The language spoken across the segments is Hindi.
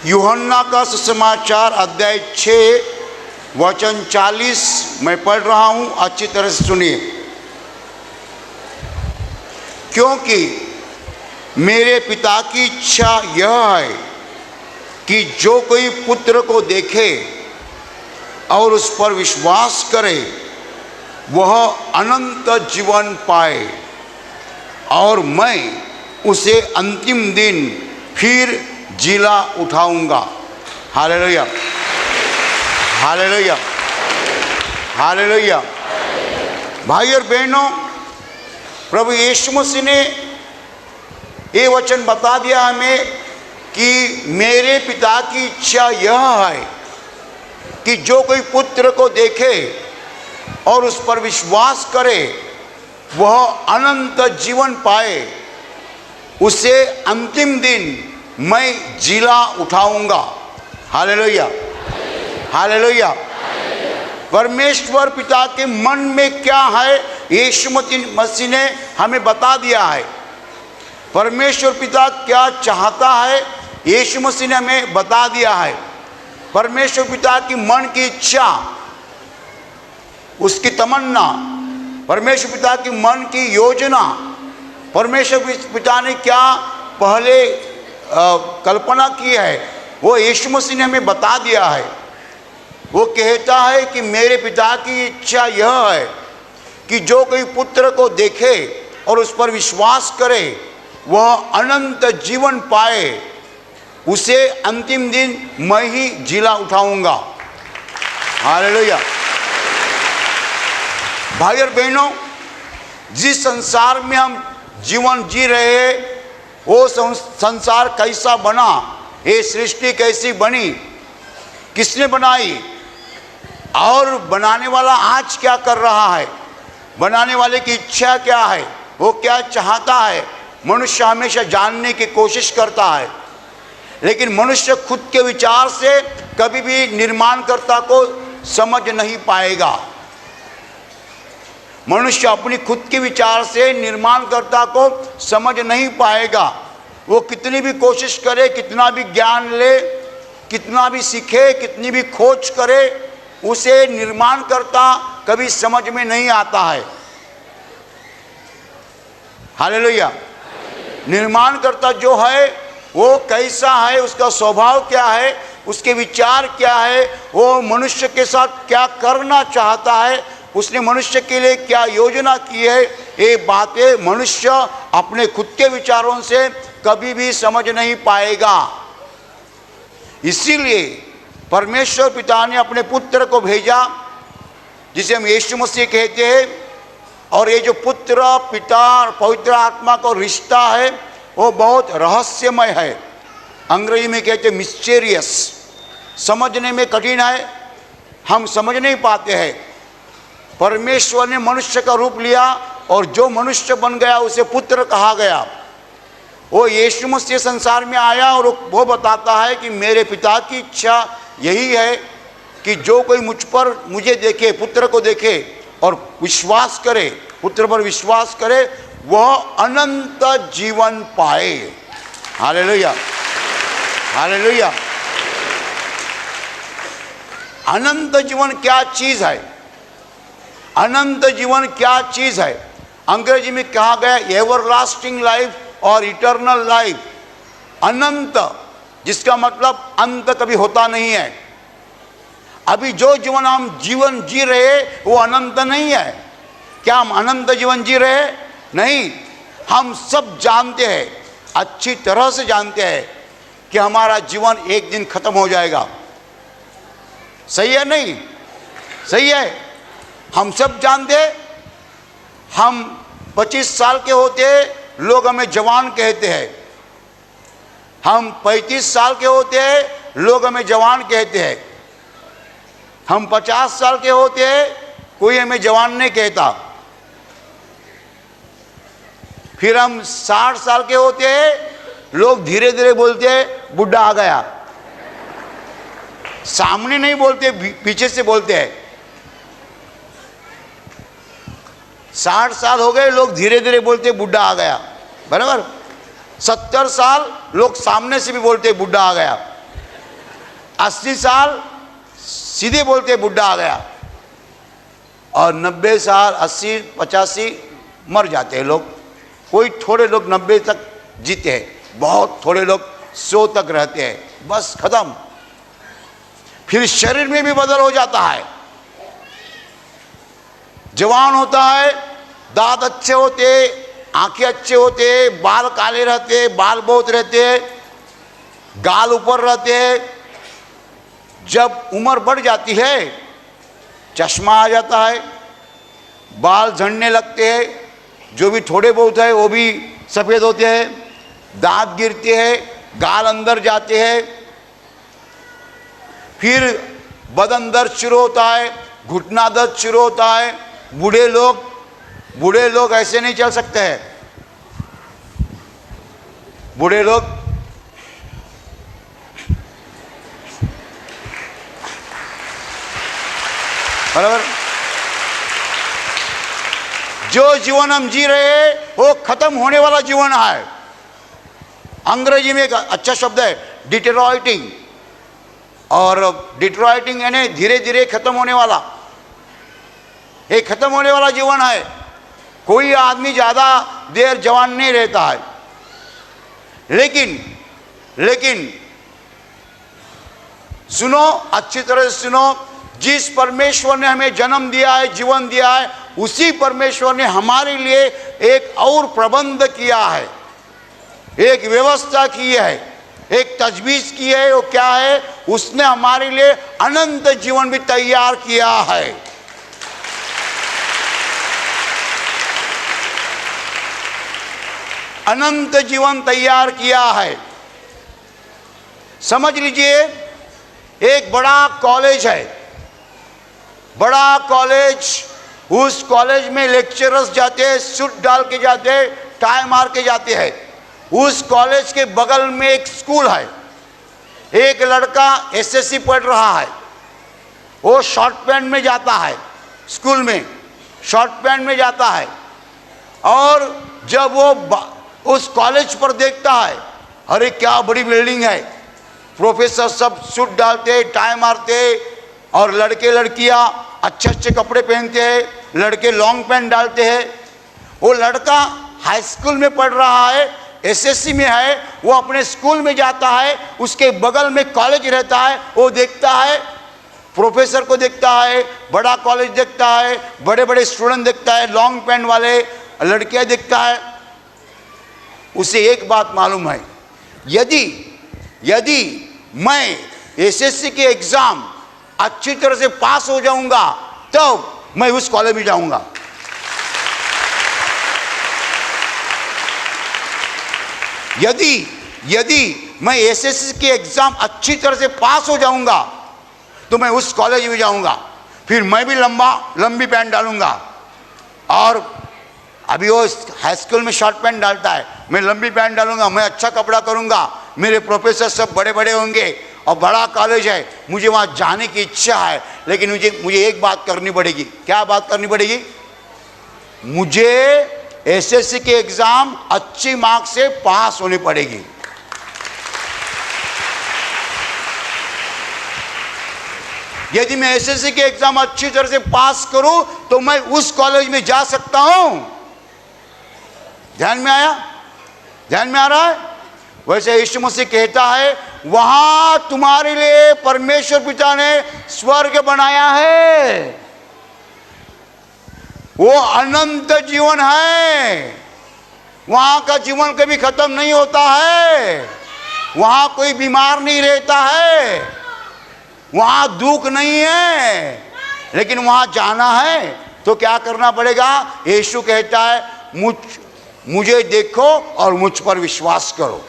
यूहन्ना का सुसमाचार अध्याय 6 वचन 40 मैं पढ़ रहा हूं, अच्छी तरह से सुनिए। क्योंकि मेरे पिता की इच्छा यह है कि जो कोई पुत्र को देखे और उस पर विश्वास करे वह अनंत जीवन पाए, और मैं उसे अंतिम दिन फिर जिला उठाऊंगा। Hallelujah, hallelujah, hallelujah. भाई और बहनों, प्रभु यीशु मसीह ने ये वचन बता दिया हमें कि मेरे पिता की इच्छा यह है कि जो कोई पुत्र को देखे और उस पर विश्वास करे वह अनंत जीवन पाए, उसे अंतिम दिन मैं जिला उठाऊंगा। Hallelujah, hallelujah. परमेश्वर पिता के मन में क्या है यीशु मसीह ने हमें बता दिया है। परमेश्वर पिता क्या चाहता है यीशु मसीह ने हमें बता दिया है। परमेश्वर पिता की मन की इच्छा, उसकी तमन्ना, परमेश्वर पिता की मन की योजना, परमेश्वर पिता ने क्या पहले कल्पना की है वो यीशु मसीह ने हमें बता दिया है। वो कहता है कि मेरे पिता की इच्छा यह है कि जो कोई पुत्र को देखे और उस पर विश्वास करे वह अनंत जीवन पाए, उसे अंतिम दिन मैं ही जिला उठाऊंगा। हालेलुया। भाई और बहनों, जिस संसार में हम जीवन जी रहे हैं वो संसार कैसा बना, ये सृष्टि कैसी बनी, किसने बनाई, और बनाने वाला आज क्या कर रहा है, बनाने वाले की इच्छा क्या है, वो क्या चाहता है, मनुष्य हमेशा जानने की कोशिश करता है। लेकिन मनुष्य खुद के विचार से कभी भी निर्माणकर्ता को समझ नहीं पाएगा। मनुष्य अपनी खुद के विचार से निर्माणकर्ता को समझ नहीं पाएगा। वो कितनी भी कोशिश करे, कितना भी ज्ञान ले, कितना भी सीखे, कितनी भी खोज करे, उसे निर्माणकर्ता कभी समझ में नहीं आता है। हालेलुया। निर्माणकर्ता जो है वो कैसा है, उसका स्वभाव क्या है, उसके विचार क्या है, वो मनुष्य के साथ क्या करना चाहता है, उसने मनुष्य के लिए क्या योजना की है, ये बातें मनुष्य अपने खुद के विचारों से कभी भी समझ नहीं पाएगा। इसीलिए परमेश्वर पिता ने अपने पुत्र को भेजा, जिसे हम यीशु मसीह कहते हैं। और ये जो पुत्र, पिता और पवित्र आत्मा का रिश्ता है वो बहुत रहस्यमय है। अंग्रेजी में कहते हैं मिस्टीरियस, समझने में कठिन है, हम समझ नहीं पाते हैं। परमेश्वर ने मनुष्य का रूप लिया और जो मनुष्य बन गया उसे पुत्र कहा गया। वो यीशु मसीह संसार में आया और वो बताता है कि मेरे पिता की इच्छा यही है कि जो कोई मुझे देखे, पुत्र को देखे और विश्वास करे, पुत्र पर विश्वास करे, वह अनंत जीवन पाए। Hallelujah, hallelujah. अनंत जीवन क्या चीज है? अनंत जीवन क्या चीज है? अंग्रेजी में कहा गया एवरलास्टिंग लाइफ और इटर्नल लाइफ। अनंत, जिसका मतलब अंत कभी होता नहीं है। अभी जो जीवन हम जी रहे वो अनंत नहीं है। क्या हम अनंत जीवन जी रहे? नहीं। हम सब जानते हैं, अच्छी तरह से जानते हैं कि हमारा जीवन एक दिन खत्म हो जाएगा। सही है? नहीं सही है? हम सब जानते हैं। हम 25 साल के होते हैं, लोग हमें जवान कहते हैं। हम 35 साल के होते हैं, लोग हमें जवान कहते हैं। हम 50 साल के होते हैं, कोई हमें जवान नहीं कहता। फिर हम 60 साल के होते हैं, लोग धीरे धीरे बोलते हैं बुढ़ा आ गया। सामने नहीं बोलते, पीछे से बोलते हैं। 60 साल हो गए, लोग धीरे धीरे बोलते बुढ़ा आ गया, बराबर। 70 साल लोग सामने से भी बोलते बुढ़ा आ गया। 80 साल सीधे बोलते बुढ़ा आ गया, और 90 साल 80 85 मर जाते हैं लोग। कोई थोड़े लोग 90 तक जीते हैं, बहुत थोड़े लोग 100 तक रहते हैं, बस खत्म। फिर शरीर में भी बदल हो जाता है। जवान होता है, दांत अच्छे होते, आंखें अच्छे होते, बाल काले रहते, बाल बहुत रहते, गाल ऊपर रहते। जब उम्र बढ़ जाती है चश्मा आ जाता है, बाल झड़ने लगते हैं, जो भी थोड़े बहुत है वो भी सफ़ेद होते हैं, दांत गिरते हैं, गाल अंदर जाते हैं, फिर बदन दर्द शुरू होता है, घुटना दर्द शुरू होता है। बूढ़े लोग ऐसे नहीं चल सकते हैं। बूढ़े लोग बराबर, जो जीवन हम जी रहे हैं वो खत्म होने वाला जीवन है। अंग्रेजी में एक अच्छा शब्द है डिटेरॉइटिंग, और डिटेरॉइटिंग यानी धीरे धीरे खत्म होने वाला, एक खत्म होने वाला जीवन है। कोई आदमी ज्यादा देर जवान नहीं रहता है, लेकिन सुनो, अच्छी तरह से सुनो, जिस परमेश्वर ने हमें जन्म दिया है, जीवन दिया है, उसी परमेश्वर ने हमारे लिए एक और प्रबंध किया है, एक व्यवस्था की है, एक तजवीज की है। वो क्या है? उसने हमारे लिए अनंत जीवन भी तैयार किया है। अनंत जीवन तैयार किया है। समझ लीजिए, एक बड़ा कॉलेज है, बड़ा कॉलेज, उस कॉलेज में लेक्चरर्स जाते हैं, सूट डाल के जाते हैं, टाई मार के जाते हैं। उस कॉलेज के बगल में एक स्कूल है। एक लड़का एसएससी पढ़ रहा है, वो शॉर्ट पैंट में जाता है, स्कूल में शॉर्ट पैंट में जाता है, और जब वो उस कॉलेज पर देखता है, अरे क्या बड़ी बिल्डिंग है, प्रोफेसर सब सूट डालते, टाई मारते, और लड़के लड़कियां अच्छे अच्छे कपड़े पहनते हैं, लड़के लॉन्ग पैंट डालते हैं। वो लड़का हाई स्कूल में पढ़ रहा है, एसएससी में है, वो अपने स्कूल में जाता है, उसके बगल में कॉलेज रहता है, वो देखता है, प्रोफेसर को देखता है, बड़ा कॉलेज देखता है, बड़े बड़े स्टूडेंट देखता है, लॉन्ग पैंट वाले लड़कियां देखता है। उसे एक बात मालूम है, यदि मैं एसएससी के एग्जाम अच्छी तरह से पास हो जाऊंगा तो मैं उस कॉलेज में जाऊंगा। यदि मैं एसएससी के एग्जाम अच्छी तरह से पास हो जाऊंगा तो मैं उस कॉलेज में जाऊंगा। फिर मैं भी लंबी पैंट डालूंगा, और अभी वो हाई स्कूल में शॉर्ट पैंट डालता है, मैं लंबी पैंट डालूंगा, मैं अच्छा कपड़ा करूंगा, मेरे प्रोफेसर सब बड़े बड़े होंगे, और बड़ा कॉलेज है, मुझे वहाँ जाने की इच्छा है। लेकिन मुझे एक बात करनी पड़ेगी। क्या बात करनी पड़ेगी? मुझे एसएससी के एग्जाम अच्छी मार्क्स से पास होनी पड़ेगी। यदि मैं एसएससी के एग्जाम अच्छी तरह से पास करूं तो मैं उस कॉलेज में जा सकता हूं। ध्यान में आया? ध्यान में आ रहा है? वैसे यीशु मसीह कहता है, वहां तुम्हारे लिए परमेश्वर पिता ने स्वर्ग बनाया है, वो अनंत जीवन है, वहां का जीवन कभी खत्म नहीं होता है, वहां कोई बीमार नहीं रहता है, वहां दुख नहीं है। लेकिन वहां जाना है तो क्या करना पड़ेगा? यीशु कहता है, मुझे देखो और मुझ पर विश्वास करो।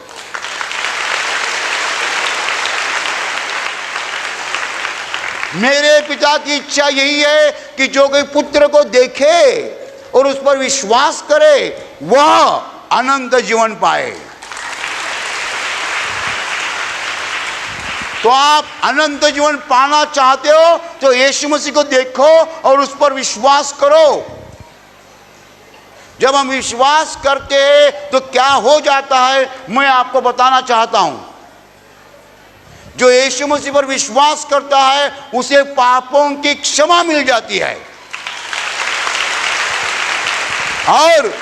मेरे पिता की इच्छा यही है कि जो कोई पुत्र को देखे और उस पर विश्वास करे वह अनंत जीवन पाए। तो आप अनंत जीवन पाना चाहते हो तो यीशु मसीह को देखो और उस पर विश्वास करो। जब हम विश्वास करते हैं तो क्या हो जाता है मैं आपको बताना चाहता हूं। जो यीशु मसीह पर विश्वास करता है उसे पापों की क्षमा मिल जाती है। और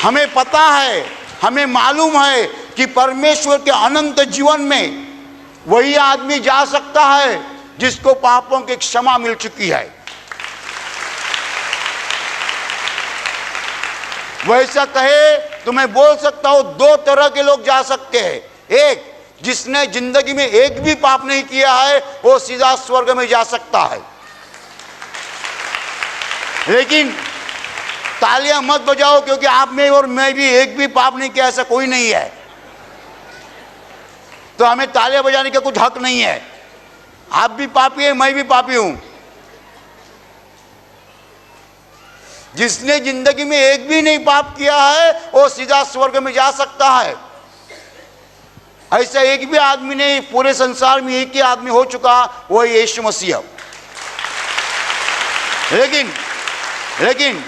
हमें पता है, हमें मालूम है कि परमेश्वर के अनंत जीवन में वही आदमी जा सकता है जिसको पापों की क्षमा मिल चुकी है। वैसा कहे तो मैं बोल सकता हूं, दो तरह के लोग जा सकते हैं। एक, जिसने जिंदगी में एक भी पाप नहीं किया है, वो सीधा स्वर्ग में जा सकता है। लेकिन तालियां मत बजाओ, क्योंकि आप में और मैं भी एक भी पाप नहीं किया, ऐसा कोई नहीं है, तो हमें तालियां बजाने का कुछ हक नहीं है। आप भी पापी हैं, मैं भी पापी हूं। जिसने जिंदगी में एक भी नहीं पाप किया है वो सीधा स्वर्ग में जा सकता है। ऐसा एक भी आदमी नहीं, पूरे संसार में एक ही आदमी हो चुका, वो यीशु मसीह। लेकिन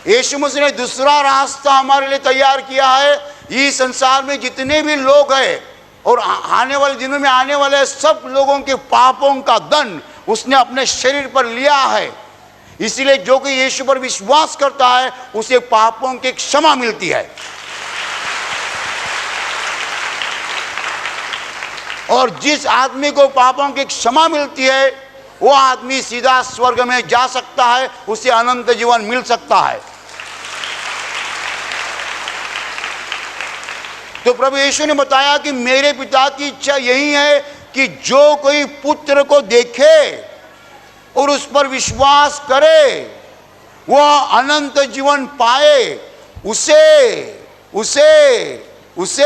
यीशु मसीह ने दूसरा रास्ता हमारे लिए तैयार किया है। इस संसार में जितने भी लोग हैं और आने वाले दिनों में आने वाले सब लोगों के पापों का दंड उसने अपने शरीर पर लिया है। इसीलिए जो कि यीशु पर विश्वास करता है उसे पापों की क्षमा मिलती है। और जिस आदमी को पापों की क्षमा मिलती है वो आदमी सीधा स्वर्ग में जा सकता है, उसे अनंत जीवन मिल सकता है। तो प्रभु यीशु ने बताया कि मेरे पिता की इच्छा यही है कि जो कोई पुत्र को देखे और उस पर विश्वास करे वह अनंत जीवन पाए, उसे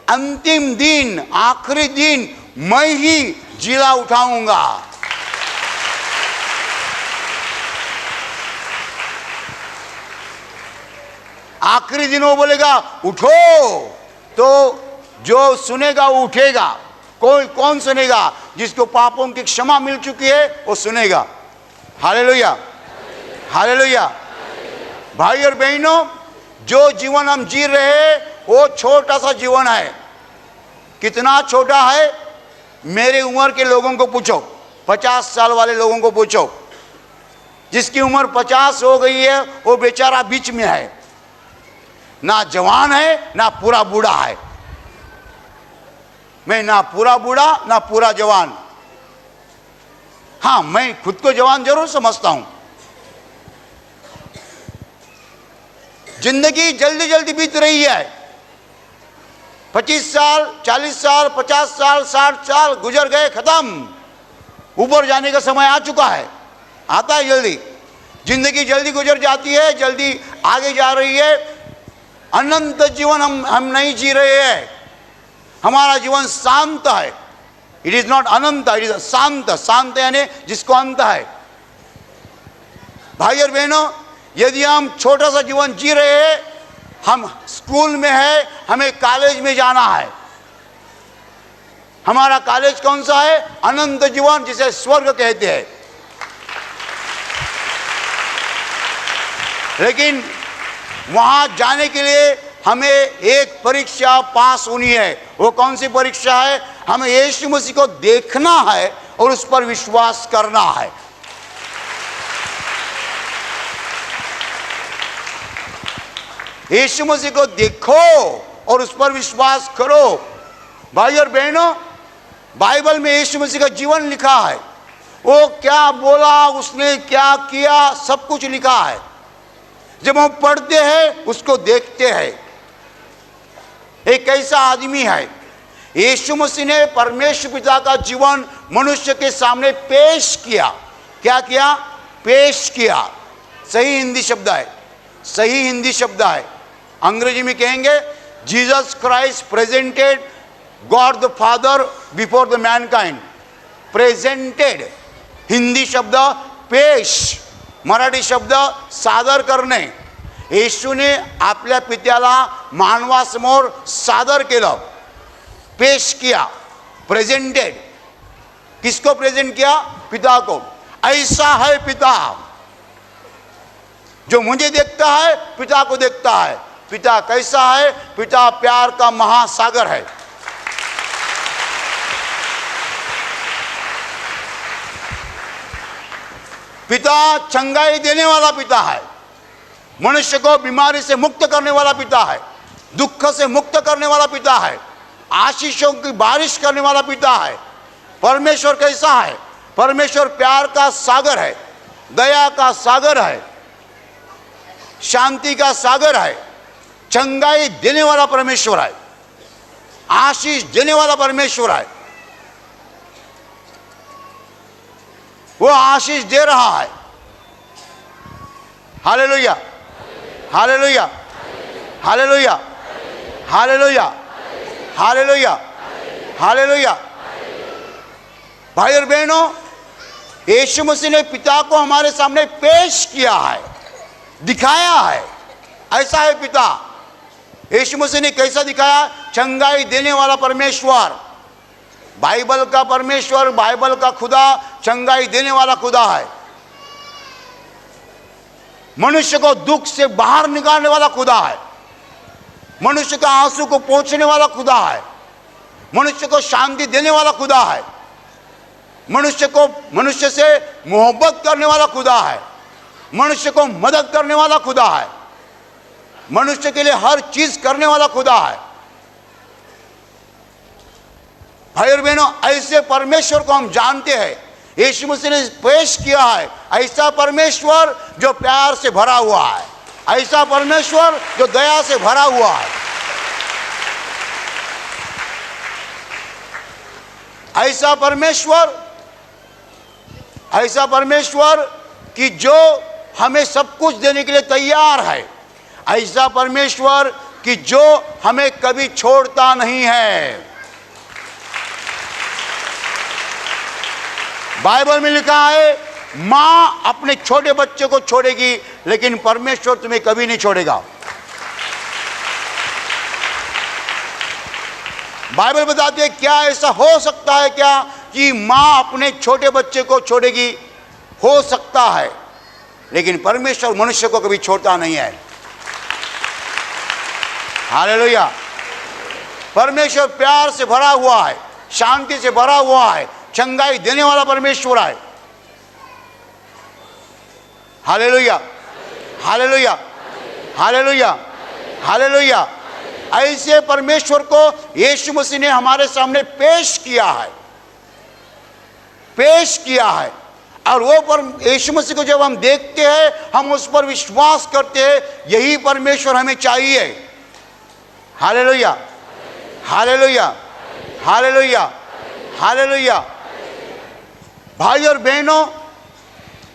अंतिम दिन, आखिरी दिन मैं ही जिला उठाऊंगा। आखिरी दिन वो बोलेगा उठो, तो जो सुनेगा वो उठेगा। कौन सुनेगा? जिसको पापों की क्षमा मिल चुकी है वो सुनेगा। Hallelujah, hallelujah. भाई और बहनों, जो जीवन हम जी रहे हैं वो छोटा सा जीवन है। कितना छोटा है? मेरे उम्र के लोगों को पूछो, 50 साल वाले लोगों को पूछो। जिसकी उम्र 50 हो गई है वो बेचारा बीच में है, ना जवान है ना पूरा बूढ़ा है। मैं ना पूरा बूढ़ा ना पूरा जवान। हाँ, मैं खुद को जवान जरूर समझता हूं। जिंदगी जल्दी जल्दी बीत रही है। 25 साल, 40 साल, 50 साल, 60 साल गुजर गए, खत्म। ऊपर जाने का समय आ चुका है, आता है जल्दी। जिंदगी जल्दी गुजर जाती है, जल्दी आगे जा रही है। अनंत जीवन हम नहीं जी रहे हैं। हमारा जीवन शांत है। It is not Anant, it is शांत। शांत यानी जिसको अंत है। भाई और बहनों, यदि हम छोटा सा जीवन जी रहे हैं, हम स्कूल में है, हमें कॉलेज में जाना है। हमारा कॉलेज कौन सा है? अनंत जीवन, जिसे स्वर्ग कहते हैं। लेकिन वहां जाने के लिए हमें एक परीक्षा पास होनी है। वो कौन सी परीक्षा है? हमें यीशु मसीह को देखना है और उस पर विश्वास करना है। यीशु मसीह को देखो और उस पर विश्वास करो। भाई और बहनों, बाइबल में यीशु मसीह का जीवन लिखा है। वो क्या बोला, उसने क्या किया, सब कुछ लिखा है। जब हम पढ़ते हैं, उसको देखते हैं, एक कैसा आदमी है। यीशु मसीह ने परमेश्वर पिता का जीवन मनुष्य के सामने पेश किया। क्या किया? पेश किया। सही हिंदी शब्द है, सही हिंदी शब्द है। अंग्रेजी में कहेंगे Jesus Christ presented God the father before the Mankind. Presented Hindi शब्द पेश, मराठी शब्द सादर करणे। येशूने आपल्या पित्याला मानवासमोर सादर केलं, पेश किया, प्रेजेंटेड। किसको प्रेजेंट किया? पिता को। ऐसा है पिता, जो मुझे देखता है पिता को देखता है। पिता कैसा है? पिता प्यार का महासागर है। पिता चंगाई देने वाला पिता है, मनुष्य को बीमारी से मुक्त करने वाला पिता है, दुख से मुक्त करने वाला पिता है, आशीषों की बारिश करने वाला पिता है। परमेश्वर कैसा है? परमेश्वर प्यार का सागर है, दया का सागर है, शांति का सागर है, चंगाई देने वाला परमेश्वर है, आशीष देने वाला परमेश्वर है। वो आशीष दे रहा है। Hallelujah, hallelujah, hallelujah, hallelujah, hallelujah, hallelujah. भाई और बहनों, यीशु मसीह ने पिता को हमारे सामने पेश किया है, दिखाया है। ऐसा है पिता। यीशु मसीह ने कैसा दिखाया? चंगाई देने वाला परमेश्वर, बाइबल का परमेश्वर, बाइबल का खुदा चंगाई देने वाला खुदा है। मनुष्य को दुख से बाहर निकालने वाला खुदा है, मनुष्य का आंसू को पोंछने वाला खुदा है, मनुष्य को शांति देने वाला खुदा है, मनुष्य से मोहब्बत करने वाला खुदा है, मनुष्य को मदद करने वाला खुदा है, मनुष्य के लिए हर चीज करने वाला खुदा है। भाई और बहनों, ऐसे परमेश्वर को हम जानते हैं। यीशु मसीह ने पेश किया है ऐसा परमेश्वर जो प्यार से भरा हुआ है, ऐसा परमेश्वर जो दया से भरा हुआ है, ऐसा परमेश्वर कि जो हमें सब कुछ देने के लिए तैयार है, ऐसा परमेश्वर कि जो हमें कभी छोड़ता नहीं है। बाइबल में लिखा है, मां अपने छोटे बच्चे को छोड़ेगी लेकिन परमेश्वर तुम्हें कभी नहीं छोड़ेगा। बाइबल बताती है, क्या ऐसा हो सकता है क्या कि मां अपने छोटे बच्चे को छोड़ेगी? हो सकता है, लेकिन परमेश्वर मनुष्य को कभी छोड़ता नहीं है। हालेलुया। परमेश्वर प्यार से भरा हुआ है, शांति से भरा हुआ है, चंगाई देने वाला परमेश्वर है। Hallelujah, hallelujah, hallelujah, hallelujah. ऐसे परमेश्वर को यीशु मसीह ने हमारे सामने पेश किया है। और वो पर यीशु मसीह को जब हम देखते हैं, हम उस पर विश्वास करते हैं। यही परमेश्वर हमें चाहिए। Hallelujah, hallelujah, hallelujah, hallelujah. भाई और बहनों,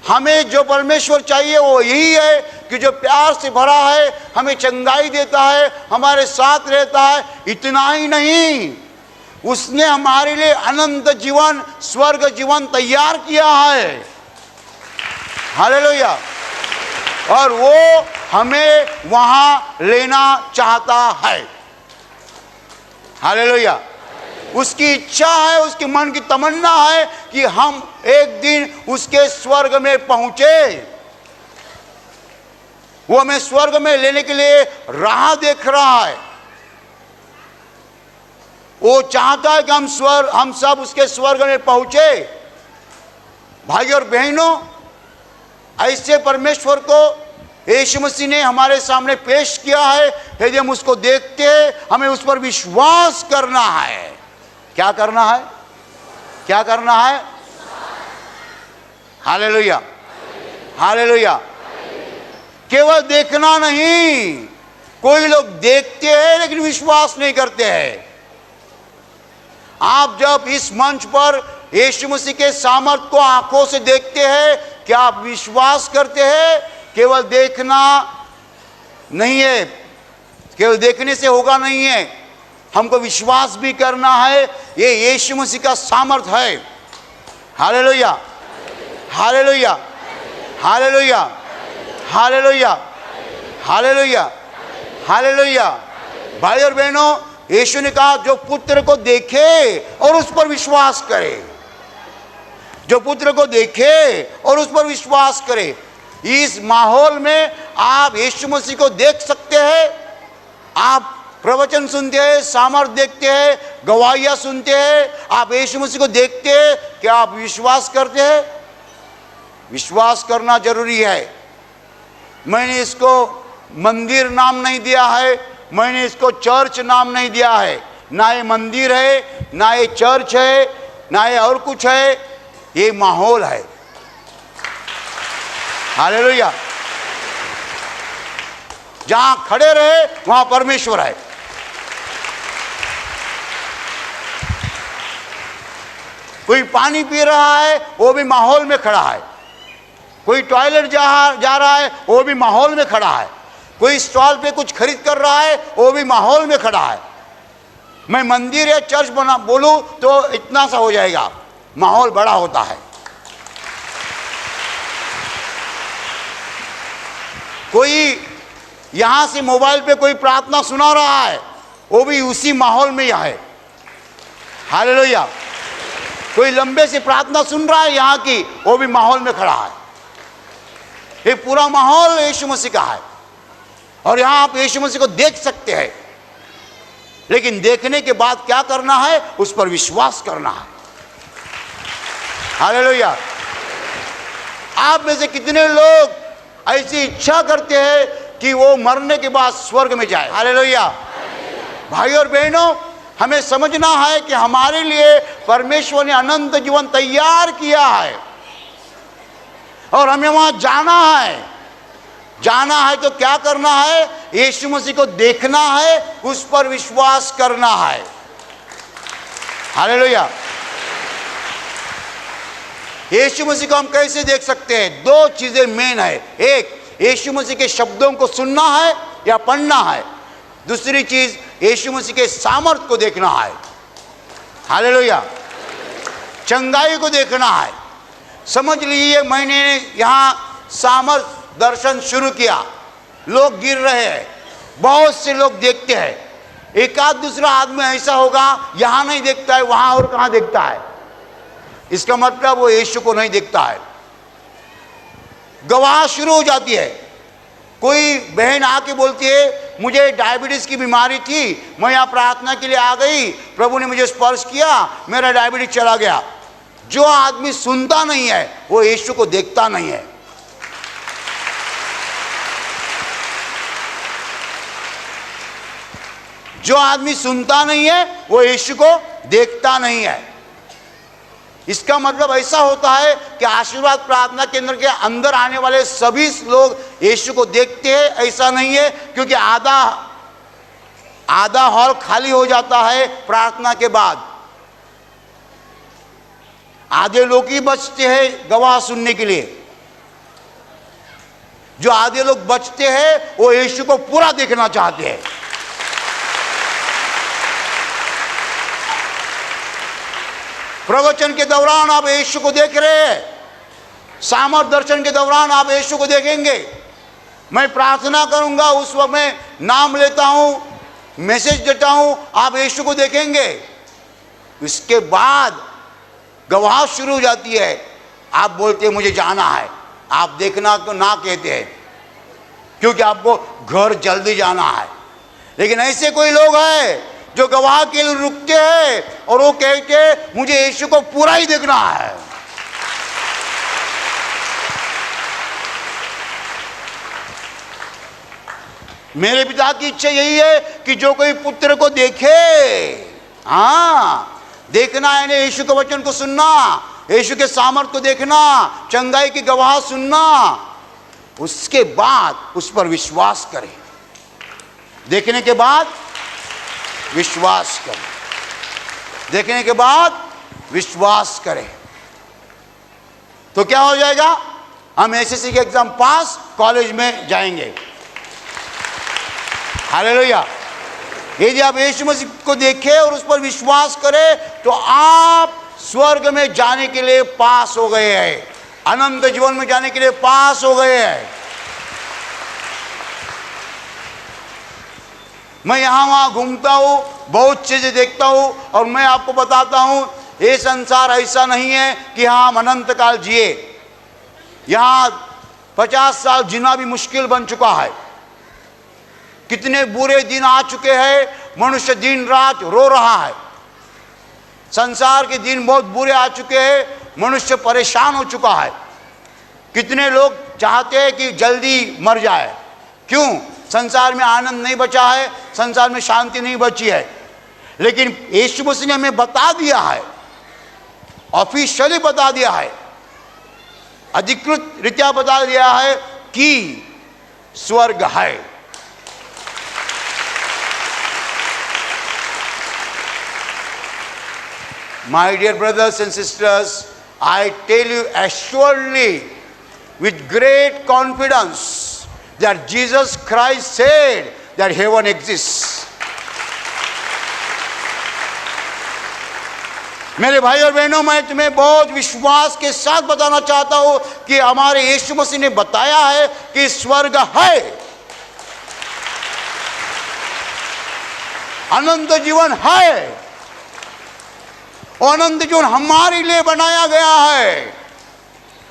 हमें जो परमेश्वर चाहिए वो यही है कि जो प्यार से भरा है, हमें चंगाई देता है, हमारे साथ रहता है। इतना ही नहीं, उसने हमारे लिए अनंत जीवन, स्वर्ग जीवन तैयार किया है। हालेलुया। और वो हमें वहां लेना चाहता है। हालेलुया। उसकी इच्छा है, उसके मन की तमन्ना है कि हम एक दिन उसके स्वर्ग में पहुंचे। वो हमें स्वर्ग में लेने के लिए राह देख रहा है। वो चाहता है कि हम सब उसके स्वर्ग में पहुंचे। भाई और बहनों, ऐसे परमेश्वर को यीशु मसीह ने हमारे सामने पेश किया है। यदि हम उसको देखते हैं, हमें उस पर विश्वास करना है। क्या करना है? क्या करना है? Hallelujah, hallelujah. केवल देखना नहीं। कोई लोग देखते हैं लेकिन विश्वास नहीं करते हैं। आप जब इस मंच पर यीशु मसीह के सामर्थ को आंखों से देखते हैं, क्या आप विश्वास करते हैं? केवल देखना नहीं है, केवल देखने से होगा नहीं है, हमको विश्वास भी करना है। ये यीशु मसीह का सामर्थ है। Hallelujah, hallelujah, hallelujah, hallelujah, hallelujah, hallelujah. भाई और बहनों, यीशु ने कहा, जो पुत्र को देखे और उस पर विश्वास करे, जो पुत्र को देखे और उस पर विश्वास करे। इस माहौल में आप यीशु मसीह को देख सकते हैं। आप प्रवचन सुनते हैं, सामर्थ्य देखते हैं, गवाहियां सुनते हैं, आप यीशु मसीह को देखते हैं। क्या आप विश्वास करते हैं? विश्वास करना जरूरी है। मैंने इसको मंदिर नाम नहीं दिया है, मैंने इसको चर्च नाम नहीं दिया है। ना ये मंदिर है, ना ये चर्च है, ना ये और कुछ है, ये माहौल है। हालेलुया। जहां खड़े रहे वहां परमेश्वर है। कोई पानी पी रहा है वो भी माहौल में खड़ा है, कोई टॉयलेट जा रहा है वो भी माहौल में खड़ा है, कोई स्टॉल पे कुछ खरीद कर रहा है वो भी माहौल में खड़ा है। मैं मंदिर या चर्च बना बोलूं तो इतना सा हो जाएगा, माहौल बड़ा होता है। कोई यहां से मोबाइल पे कोई प्रार्थना सुना रहा है वो भी उसी माहौल में यह है। हालेलुया। कोई लंबे से प्रार्थना सुन रहा है यहाँ की, वो भी माहौल में खड़ा है। ये पूरा माहौल यीशु मसीह का है और यहाँ आप यीशु मसीह को देख सकते हैं, लेकिन देखने के बाद क्या करना है? उस पर विश्वास करना है। हालेलुया। आप में से कितने लोग ऐसी इच्छा करते हैं कि वो मरने के बाद स्वर्ग में जाए? हालेलुया। भाई और बहनों, हमें समझना है कि हमारे लिए परमेश्वर ने अनंत जीवन तैयार किया है और हमें वहां जाना है। जाना है तो क्या करना है? यीशु मसीह को देखना है, उस पर विश्वास करना है। हालेलुया। यीशु मसीह को हम कैसे देख सकते हैं? दो चीजें मेन है। एक, यीशु मसीह के शब्दों को सुनना है या पढ़ना है। दूसरी चीज, यीशु मसीह के सामर्थ को देखना है। हालेलुया। चंगाई को देखना है। समझ लीजिए, मैंने यहाँ सामर्थ दर्शन शुरू किया, लोग गिर रहे हैं, बहुत से लोग देखते हैं। एक आध दूसरा आदमी ऐसा होगा यहाँ नहीं देखता है, वहाँ और कहाँ देखता है। इसका मतलब वो यीशु को नहीं देखता है। गवाह शुरू हो जाती है। कोई बहन आके बोलती है, मुझे डायबिटीज की बीमारी थी, मैं यहाँ प्रार्थना के लिए आ गई, प्रभु ने मुझे स्पर्श किया, मेरा डायबिटीज चला गया। जो आदमी सुनता नहीं है वो यीशु को देखता नहीं है। जो आदमी सुनता नहीं है वो यीशु को देखता नहीं है। इसका मतलब ऐसा होता है कि आशीर्वाद प्रार्थना केंद्र के अंदर आने वाले सभी लोग यीशु को देखते हैं, ऐसा नहीं है, क्योंकि आधा हॉल खाली हो जाता है प्रार्थना के बाद। आधे लोग ही बचते हैं गवाह सुनने के लिए। जो आधे लोग बचते हैं वो यीशु को पूरा देखना चाहते हैं। प्रवचन के दौरान आप यीशु को देख रहे हैं, सामर्थ दर्शन के दौरान आप यीशु को देखेंगे। मैं प्रार्थना करूंगा, उस वक्त मैं नाम लेता हूं, मैसेज देता हूं, आप यीशु को देखेंगे। इसके बाद गवाह शुरू हो जाती है। आप बोलते हैं मुझे जाना है, आप देखना तो ना कहते हैं, क्योंकि आपको घर जल्दी जाना है। लेकिन ऐसे कोई लोग हैं जो गवाह के लिए रुकते हैं और वो कहते हैं मुझे यीशु को पूरा ही देखना है। मेरे पिता की इच्छा यही है कि जो कोई पुत्र को देखे, देखना है यीशु के वचन को सुनना, यीशु के सामर्थ को देखना, चंगाई की गवाह सुनना, उसके बाद उस पर विश्वास करें। देखने के बाद विश्वास करें, देखने के बाद विश्वास करें, तो क्या हो जाएगा? हम एसएससी के एग्जाम पास, कॉलेज में जाएंगे। हालेलुया। यदि आप यीशु मसीह को देखें और उस पर विश्वास करें तो आप स्वर्ग में जाने के लिए पास हो गए हैं, अनंत जीवन में जाने के लिए पास हो गए हैं। मैं यहाँ वहाँ घूमता हूँ, बहुत चीज़ें देखता हूँ और मैं आपको बताता हूँ ये संसार ऐसा नहीं है कि हाँ हम अनंत काल जिए। यहाँ 50 साल जीना भी मुश्किल बन चुका है। कितने बुरे दिन आ चुके हैं, मनुष्य दिन रात रो रहा है। संसार के दिन बहुत बुरे आ चुके हैं, मनुष्य परेशान हो चुका है। कितने लोग चाहते हैं कि जल्दी मर जाए? क्यों? संसार में आनंद नहीं बचा है, संसार में शांति नहीं बची है। लेकिन यीशु मसीह ने हमें बता दिया है, ऑफिशियली बता दिया है, अधिकृत रीत्या बता दिया है कि स्वर्ग है। My dear brothers and sisters, I tell you assuredly with great confidence that Jesus Christ said that heaven exists. मेरे भाई और बहनों, मैं तुम्हें बहुत विश्वास के साथ बताना चाहता हूं कि हमारे यीशु मसीह ने बताया है कि स्वर्ग है, अनंत जीवन है। अनंत जीवन हमारे लिए बनाया गया है,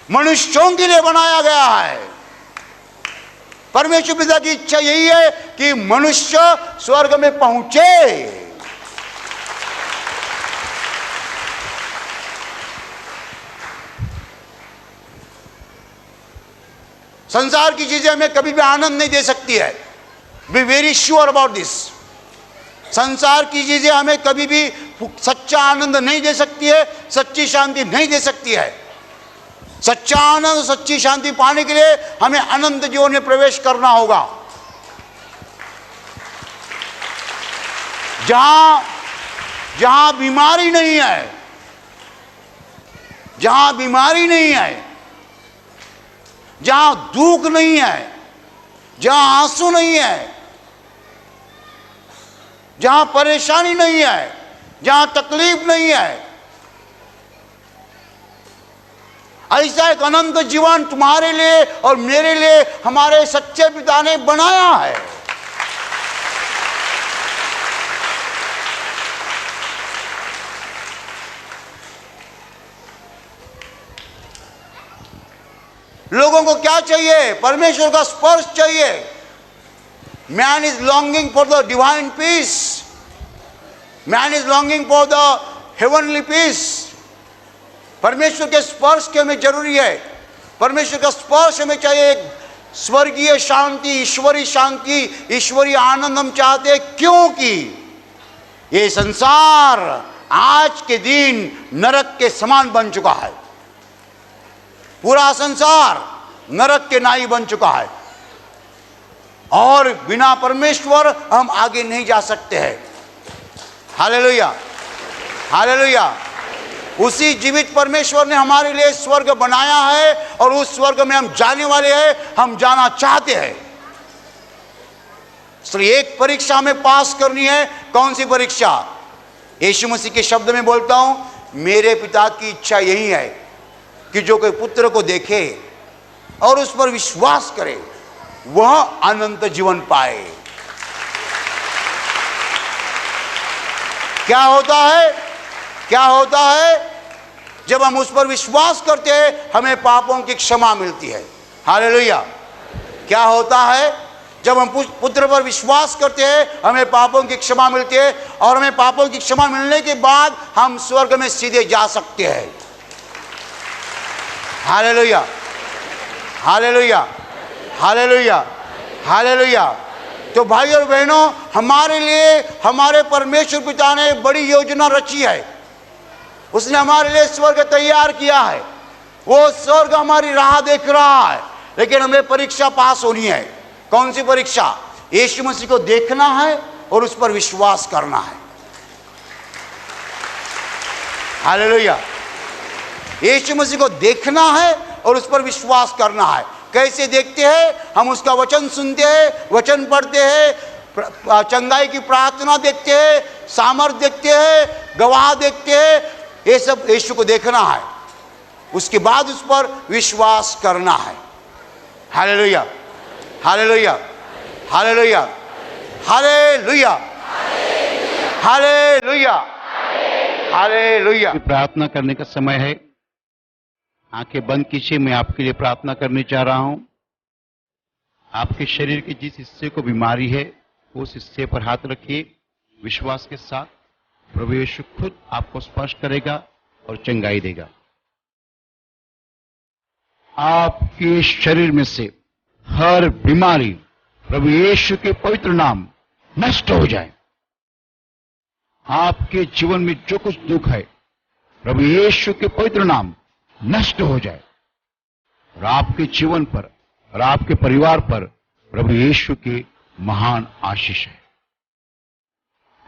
मनुष्यों के लिए बनाया गया है। परमेश्वर पिता की इच्छा यही है कि मनुष्य स्वर्ग में पहुंचे। संसार की चीजें हमें कभी भी आनंद नहीं दे सकती है। Be very sure about this. संसार की चीजें हमें कभी भी सच्चा आनंद नहीं दे सकती है, सच्ची शांति नहीं दे सकती है। सच्चा आनंद, सच्ची शांति पाने के लिए हमें अनंत जीवन में प्रवेश करना होगा, जहां बीमारी नहीं है, जहां बीमारी नहीं है, जहां दुख नहीं है, जहां आंसू नहीं है, जहां परेशानी नहीं है, जहां तकलीफ नहीं है। ऐसा एक अनंत जीवन तुम्हारे लिए और मेरे लिए हमारे सच्चे पिता ने बनाया है। लोगों को क्या चाहिए? परमेश्वर का स्पर्श चाहिए। Man is longing for the divine peace, man is longing for the heavenly peace. परमेश्वर के स्पर्श के हमें जरूरी है। परमेश्वर का स्पर्श हमें चाहिए। एक स्वर्गीय शांति, ईश्वरीय शांति, ईश्वरीय आनंद हम चाहते हैं, क्योंकि ये संसार आज के दिन नरक के समान बन चुका है। पूरा संसार नरक के नाई बन चुका है और बिना परमेश्वर हम आगे नहीं जा सकते हैं। Hallelujah, hallelujah. उसी जीवित परमेश्वर ने हमारे लिए स्वर्ग बनाया है और उस स्वर्ग में हम जाने वाले हैं, हम जाना चाहते हैं। इसलिए एक परीक्षा हमें पास करनी है। कौन सी परीक्षा? यीशु मसीह के शब्द में बोलता हूं, मेरे पिता की इच्छा यही है कि जो कोई पुत्र को देखे और उस पर विश्वास करे वह अनंत जीवन पाए। क्या होता है? क्या होता है? जब हम उस पर विश्वास करते हैं हमें पापों की क्षमा मिलती है। हालेलुया। क्या होता है? जब हम पुत्र पर विश्वास करते हैं हमें पापों की क्षमा मिलती है और हमें पापों की क्षमा मिलने के बाद हम स्वर्ग में सीधे जा सकते हैं। Hallelujah, hallelujah, hallelujah, hallelujah. तो भाई और बहनों, हमारे लिए हमारे परमेश्वर पिता ने बड़ी योजना रची है। उसने हमारे लिए स्वर्ग तैयार किया है। वो स्वर्ग हमारी राह देख रहा है, लेकिन हमें परीक्षा पास होनी है। कौन सी परीक्षा? यीशु मसीह को देखना है और उस पर विश्वास करना है। हालेलुया। यीशु मसीह को देखना है और उस पर विश्वास करना है। कैसे देखते हैं? हम उसका वचन सुनते हैं, वचन पढ़ते हैं, चंगाई की प्रार्थना देखते हैं, सामर्थ देखते हैं, गवाह देखते हैं। ये सब यीशु को देखना है, उसके बाद उस पर विश्वास करना है। Hallelujah, hallelujah, hallelujah, hallelujah, hallelujah, hallelujah. प्रार्थना करने का समय है। आंखें बंद कीजिए। मैं आपके लिए प्रार्थना करने जा रहा हूं। आपके शरीर के जिस हिस्से को बीमारी है उस हिस्से पर हाथ रखिए विश्वास के साथ। प्रभु यीशु खुद आपको स्पर्श करेगा और चंगाई देगा। आपके शरीर में से हर बीमारी प्रभु यीशु के पवित्र नाम नष्ट हो जाए। आपके जीवन में जो कुछ दुख है प्रभु यीशु के पवित्र नाम नष्ट हो जाए और आपके जीवन पर और आपके परिवार पर प्रभु यीशु की महान आशीष है।